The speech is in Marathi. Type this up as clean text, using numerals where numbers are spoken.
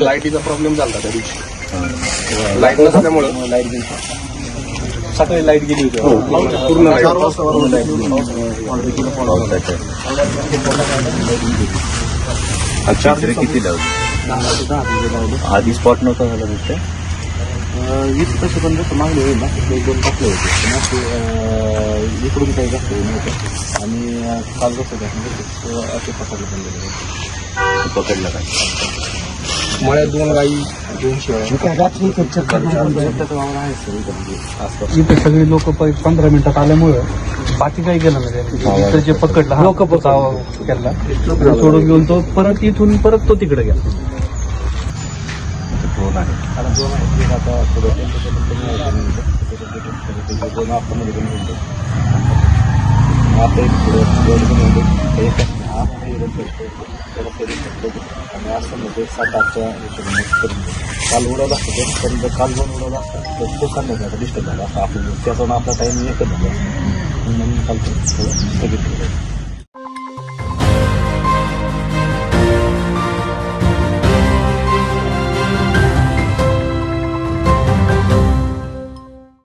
लाईटीचा प्रॉब्लेम झाला त्या दिवशी. लाईट नसल्यामुळे लाईट गेली, सकाळी लाईट गेली होती पूर्ण. किती लावली आधी स्पॉट नव्हता झाला तिथे 20 पैसे पण जसं मागले होईल ना ते 2 टाकले होते ना ते इकडून काही जास्त नव्हतं आणि काल जसं घातलं असे पकडलं काय मळ्यात 2 गाई 2 शेळ्या. इथे सगळी लोक 15 मिनिटात आल्यामुळं बाकी काही केलं नाही. जे पकडलं लोक केला सोडून घेऊन तो परत इथून परत तो तिकडे गेला. ड्रोन आहे आता 2 आहेत आता थोडं आणि असं म्हणजे 7-8च्या काल उडवला असतं पण काल 2 उडवला असतं तर तो सांगायचा डिस्टर्ब झाला असं आपलं त्याचा आपला टाईम एकच झाला म्हणून काल स्थगित केलं.